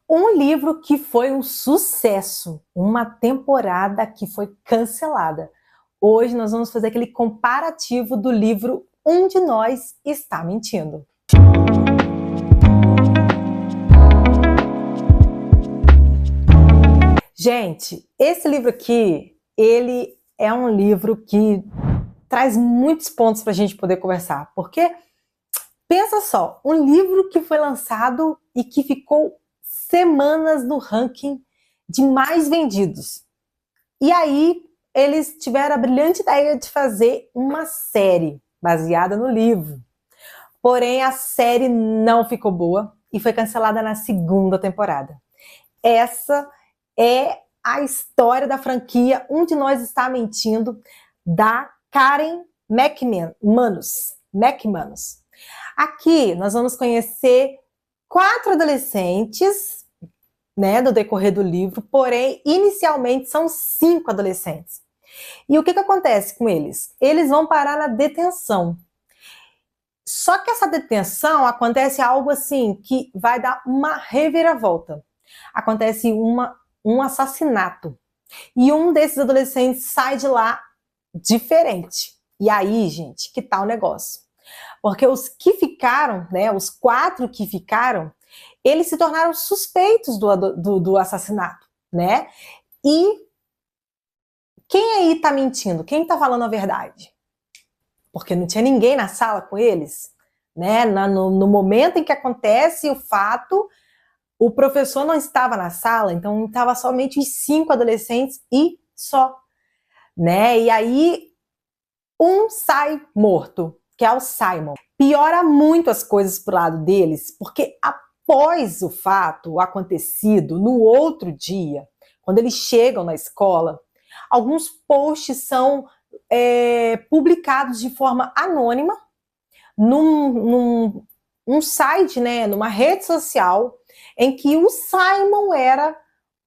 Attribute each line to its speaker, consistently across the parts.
Speaker 1: Um livro que foi um sucesso, uma temporada que foi cancelada. Hoje nós vamos fazer aquele comparativo do livro Um de Nós Está Mentindo. Gente, esse livro aqui, ele é um livro que traz muitos pontos para a gente poder conversar, porque pensa só, um livro que foi lançado e que ficou semanas no ranking de mais vendidos. E aí eles tiveram a brilhante ideia de fazer uma série baseada no livro. Porém, a série não ficou boa e foi cancelada na segunda temporada. Essa é a história da franquia Um de Nós Está Mentindo, da Karen McManus. Aqui nós vamos conhecer 4 adolescentes, né, no decorrer do livro, porém, inicialmente são 5 adolescentes. E o que acontece com eles? Eles vão parar na detenção. Só que essa detenção acontece algo assim, que vai dar uma reviravolta. Acontece um assassinato. E um desses adolescentes sai de lá diferente. E aí, gente, que tal o negócio? Porque os que ficaram, né, os 4 que ficaram, eles se tornaram suspeitos do assassinato, né? E quem aí tá mentindo? Quem tá falando a verdade? Porque não tinha ninguém na sala com eles, né? No momento em que acontece o fato, o professor não estava na sala, então estava somente os 5 adolescentes e só, né? E aí um sai morto, que é o Simon. Piora muito as coisas pro lado deles, porque após o fato acontecido, no outro dia, quando eles chegam na escola, alguns posts são publicados de forma anônima num site, né, numa rede social, em que o Simon era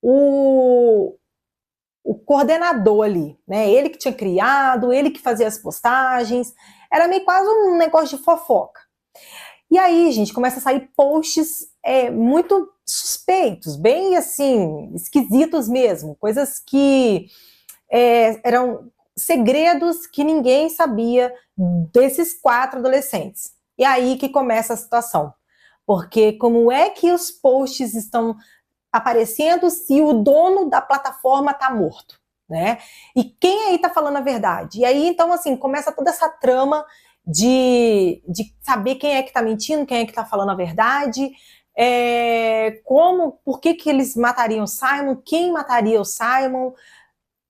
Speaker 1: o coordenador ali, né? Ele que tinha criado, ele que fazia as postagens, era meio quase um negócio de fofoca. E aí, gente, começa a sair posts muito suspeitos, bem assim, esquisitos mesmo, coisas que eram segredos que ninguém sabia desses 4 adolescentes. E aí que começa a situação. Porque como é que os posts estão aparecendo se o dono da plataforma está morto, né? E quem aí está falando a verdade? E aí, então, assim, começa toda essa trama de saber quem é que está mentindo, quem é que está falando a verdade, por que eles matariam o Simon, quem mataria o Simon,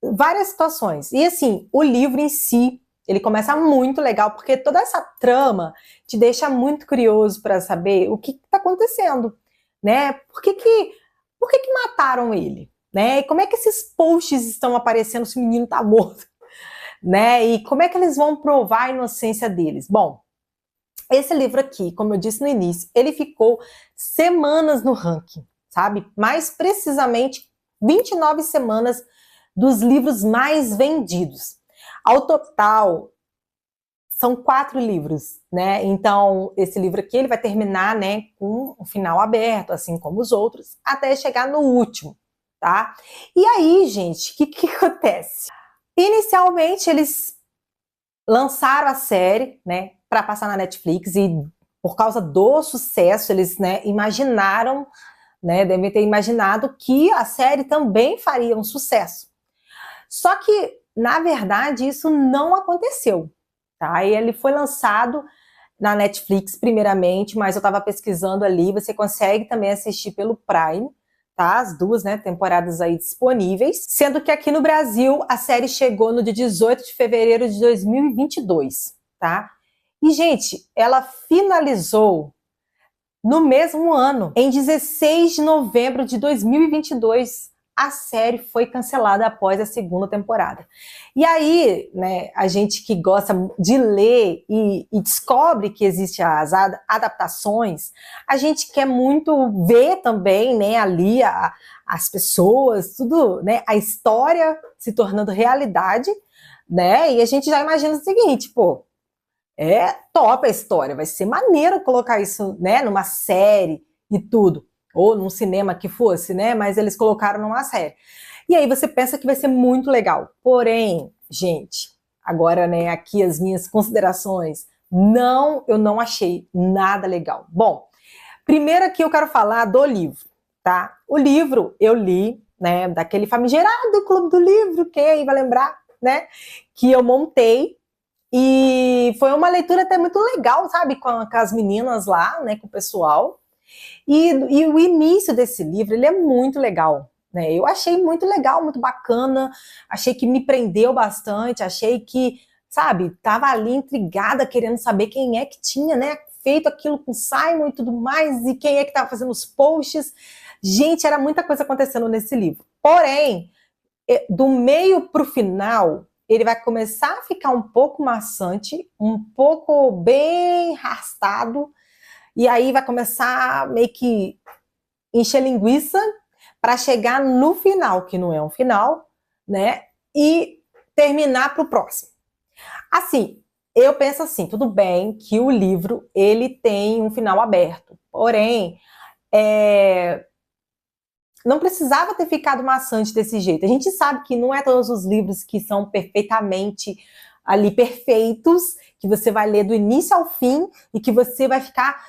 Speaker 1: várias situações. E assim, o livro em si, ele começa muito legal, porque toda essa trama te deixa muito curioso para saber o que está acontecendo, né? Por que mataram ele, né? E como é que esses posts estão aparecendo se o menino tá morto, né? E como é que eles vão provar a inocência deles? Bom, esse livro aqui, como eu disse no início, ele ficou semanas no ranking, sabe? Mais precisamente 29 semanas dos livros mais vendidos. Ao total, são 4 livros, né? Então, esse livro aqui, ele vai terminar, né, com um final aberto, assim como os outros, até chegar no último, tá? E aí, gente, o que acontece? Inicialmente, eles lançaram a série, né, para passar na Netflix e por causa do sucesso, eles, né, imaginaram, né, devem ter imaginado que a série também faria um sucesso. Só que, na verdade, isso não aconteceu. Tá? E ele foi lançado na Netflix primeiramente, mas eu estava pesquisando ali, você consegue também assistir pelo Prime, tá? As 2, né, temporadas aí disponíveis, sendo que aqui no Brasil a série chegou no dia 18 de fevereiro de 2022, tá? E, gente, ela finalizou no mesmo ano, em 16 de novembro de 2022, a série foi cancelada após a segunda temporada. E aí, né, a gente que gosta de ler e descobre que existem as adaptações, a gente quer muito ver também, né, ali as pessoas, tudo, né, a história se tornando realidade, né, e a gente já imagina o seguinte, pô, é top a história, vai ser maneiro colocar isso, né, numa série e tudo. ou num cinema que fosse, né? Mas eles colocaram numa série. E aí você pensa que vai ser muito legal. Porém, gente, agora, né, aqui as minhas considerações. Não, eu não achei nada legal. Bom, primeiro aqui eu quero falar do livro, tá? O livro eu li, né, daquele famigerado Clube do Livro, quem aí vai lembrar, né? Que eu montei. E foi uma leitura até muito legal, sabe? Com as meninas lá, né, com o pessoal. E o início desse livro, ele é muito legal, né? Eu achei muito legal, muito bacana, achei que me prendeu bastante, achei que, sabe, tava ali intrigada, querendo saber quem é que tinha, né, feito aquilo com o Simon e tudo mais, e quem é que tava fazendo os posts. Gente, era muita coisa acontecendo nesse livro. Porém, do meio pro final, ele vai começar a ficar um pouco maçante, um pouco bem arrastado, e aí vai começar meio que encher linguiça para chegar no final, que não é um final, né? E terminar para o próximo. Assim, eu penso assim, tudo bem que o livro ele tem um final aberto, porém, não precisava ter ficado maçante desse jeito. A gente sabe que não é todos os livros que são perfeitamente ali perfeitos, que você vai ler do início ao fim e que você vai ficar...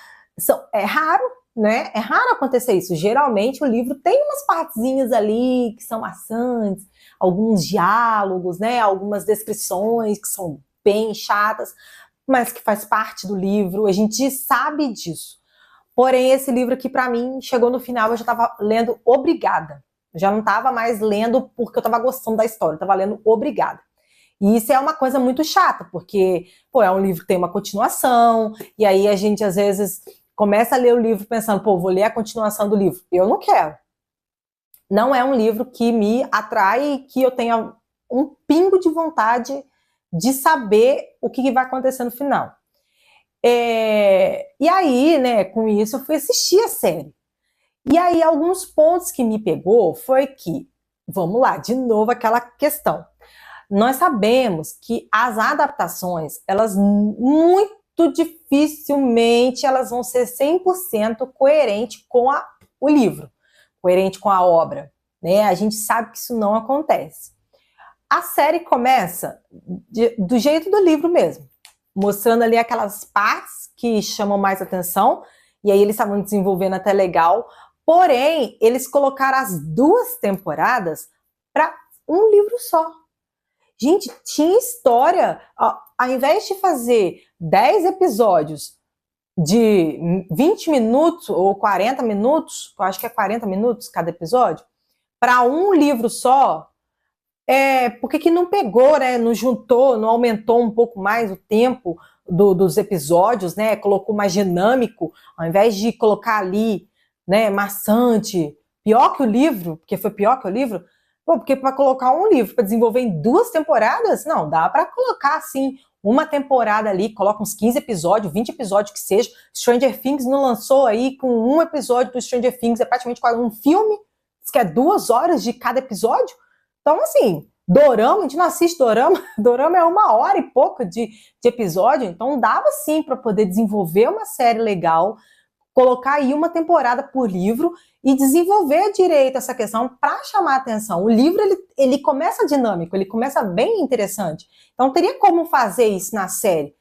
Speaker 1: É raro, né? É raro acontecer isso. Geralmente o livro tem umas partezinhas ali que são maçantes, alguns diálogos, né? Algumas descrições que são bem chatas, mas que faz parte do livro. A gente sabe disso. Porém, esse livro aqui, para mim, chegou no final, eu já estava lendo obrigada. Eu já não estava mais lendo porque eu estava gostando da história, eu estava lendo obrigada. E isso é uma coisa muito chata, porque, pô, é um livro que tem uma continuação, e aí a gente, às vezes, começa a ler o livro pensando, pô, vou ler a continuação do livro. Eu não quero. Não é um livro que me atrai e que eu tenha um pingo de vontade de saber o que vai acontecer no final. E aí, né, com isso eu fui assistir a série. E aí, alguns pontos que me pegou foi que, vamos lá, de novo aquela questão. Nós sabemos que as adaptações, elas muito dificilmente elas vão ser 100% coerente com o livro, coerente com a obra, né? A gente sabe que isso não acontece. A série começa do jeito do livro mesmo, mostrando ali aquelas partes que chamam mais atenção, e aí eles estavam desenvolvendo até legal, porém, eles colocaram as 2 temporadas para um livro só. Gente, tinha história, ao invés de fazer 10 episódios de 20 minutos ou 40 minutos, eu acho que é 40 minutos cada episódio, para um livro só, por que não pegou, né? Não juntou, não aumentou um pouco mais o tempo dos episódios, né? Colocou mais dinâmico, ao invés de colocar ali, né, maçante, pior que o livro, porque foi pior que o livro. Pô, porque para colocar um livro para desenvolver em 2 temporadas, não, dá para colocar assim, uma temporada ali, coloca uns 15 episódios, 20 episódios que seja. Stranger Things não lançou aí com um episódio do Stranger Things, é praticamente quase um filme, que é 2 horas de cada episódio. Então, assim, dorama, a gente não assiste dorama, dorama é 1 hora e pouco de episódio, então dava sim para poder desenvolver uma série legal, colocar aí uma temporada por livro e desenvolver direito essa questão para chamar a atenção. O livro, ele começa dinâmico, ele começa bem interessante, então teria como fazer isso na série.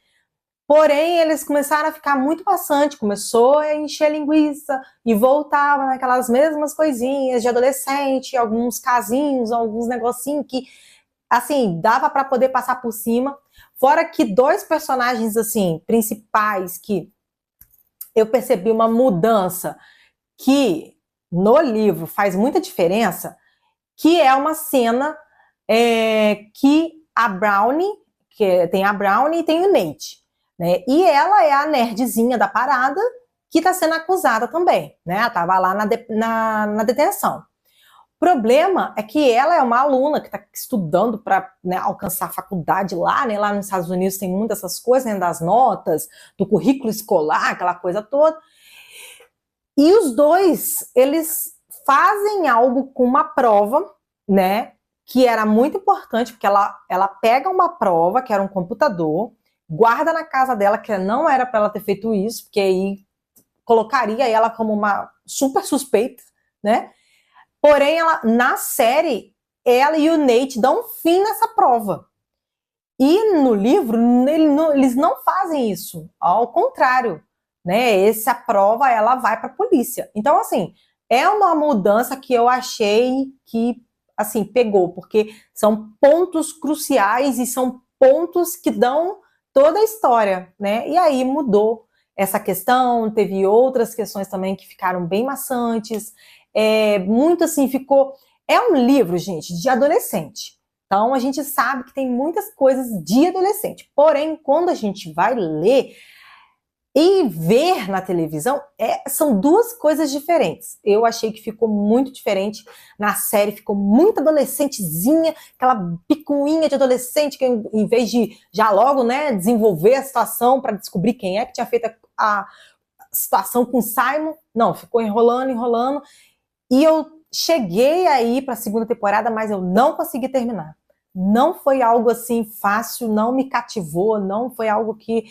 Speaker 1: Porém, eles começaram a ficar muito maçante, começou a encher linguiça e voltava naquelas mesmas coisinhas de adolescente, alguns casinhos, alguns negocinhos que, assim, dava para poder passar por cima. Fora que 2 personagens, assim, principais que eu percebi uma mudança que no livro faz muita diferença, que é uma cena que a Brownie, que tem a Brownie e tem o Nate. Né? E ela é a nerdzinha da parada que está sendo acusada também, né? Ela estava lá na detenção. O problema é que ela é uma aluna que está estudando para, né, alcançar a faculdade lá, né? Lá nos Estados Unidos tem muitas essas coisas, né, das notas, do currículo escolar, aquela coisa toda. E os 2, eles fazem algo com uma prova, né? Que era muito importante, porque ela pega uma prova, que era um computador, guarda na casa dela, que não era para ela ter feito isso, porque aí colocaria ela como uma super suspeita, né? Porém, na série, ela e o Nate dão fim nessa prova. E no livro, eles não fazem isso. Ao contrário, né? Essa prova, ela vai para a polícia. Então, assim, é uma mudança que eu achei que, assim, pegou. Porque são pontos cruciais e são pontos que dão toda a história, né? E aí mudou essa questão. Teve outras questões também que ficaram bem maçantes. Muito assim, ficou... É um livro, gente, de adolescente. Então, a gente sabe que tem muitas coisas de adolescente. Porém, quando a gente vai ler e ver na televisão, são duas coisas diferentes. Eu achei que ficou muito diferente. Na série ficou muito adolescentezinha, aquela picuinha de adolescente, que em vez de já logo, né, desenvolver a situação para descobrir quem é que tinha feito a situação com o Simon, não, ficou enrolando, enrolando. E eu cheguei aí para a segunda temporada, mas eu não consegui terminar. Não foi algo assim fácil, não me cativou, não foi algo que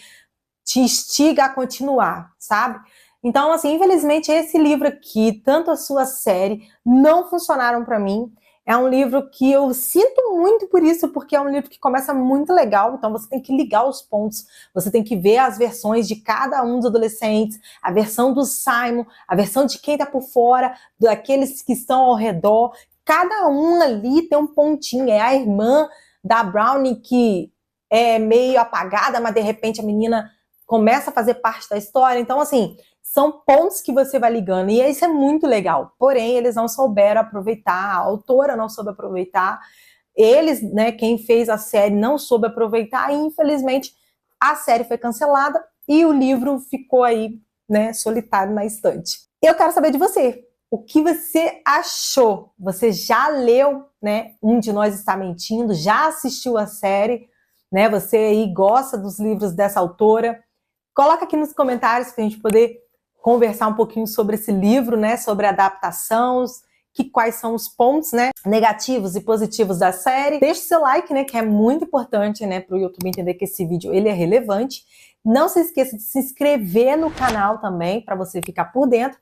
Speaker 1: te instiga a continuar, sabe? Então, assim, infelizmente esse livro aqui, tanto a sua série, não funcionaram para mim. É um livro que eu sinto muito por isso, porque é um livro que começa muito legal, então você tem que ligar os pontos, você tem que ver as versões de cada um dos adolescentes, a versão do Simon, a versão de quem tá por fora, daqueles que estão ao redor. Cada um ali tem um pontinho, é a irmã da Brownie que é meio apagada, mas de repente a menina começa a fazer parte da história. Então, assim, são pontos que você vai ligando, e isso é muito legal. Porém, eles não souberam aproveitar, a autora não soube aproveitar, eles, né, quem fez a série não soube aproveitar, e infelizmente a série foi cancelada e o livro ficou aí, né, solitário na estante. Eu quero saber de você. O que você achou? Você já leu, né, Um de Nós Está Mentindo? Já assistiu a série? Né, você aí gosta dos livros dessa autora? Coloca aqui nos comentários para a gente poder conversar um pouquinho sobre esse livro, né, sobre a adaptação, quais são os pontos, né, negativos e positivos da série. Deixe seu like, né, que é muito importante, né, para o YouTube entender que esse vídeo ele é relevante. Não se esqueça de se inscrever no canal também, para você ficar por dentro.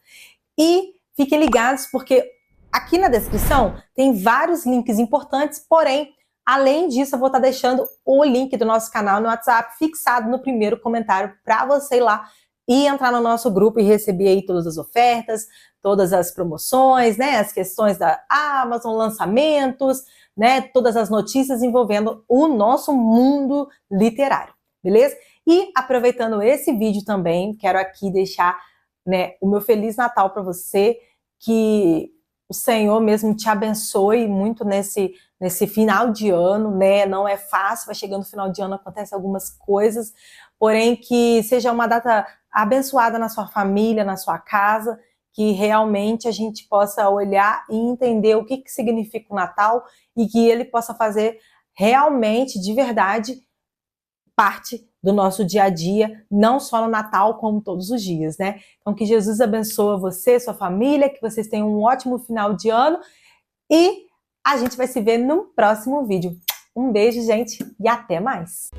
Speaker 1: E fiquem ligados, porque aqui na descrição tem vários links importantes, porém, além disso, eu vou estar deixando o link do nosso canal no WhatsApp fixado no primeiro comentário para você ir lá e entrar no nosso grupo e receber aí todas as ofertas, todas as promoções, né, as questões da Amazon, lançamentos, né, todas as notícias envolvendo o nosso mundo literário, beleza? E aproveitando esse vídeo também, quero aqui deixar, né, o meu Feliz Natal para você, que o Senhor mesmo te abençoe muito nesse final de ano, né? Não é fácil, vai chegando o final de ano, acontecem algumas coisas, porém que seja uma data abençoada na sua família, na sua casa, que realmente a gente possa olhar e entender o que significa o Natal e que ele possa fazer realmente, de verdade, parte do nosso dia a dia, não só no Natal, como todos os dias, né? Então, que Jesus abençoe você, sua família, que vocês tenham um ótimo final de ano e a gente vai se ver no próximo vídeo. Um beijo, gente, e até mais!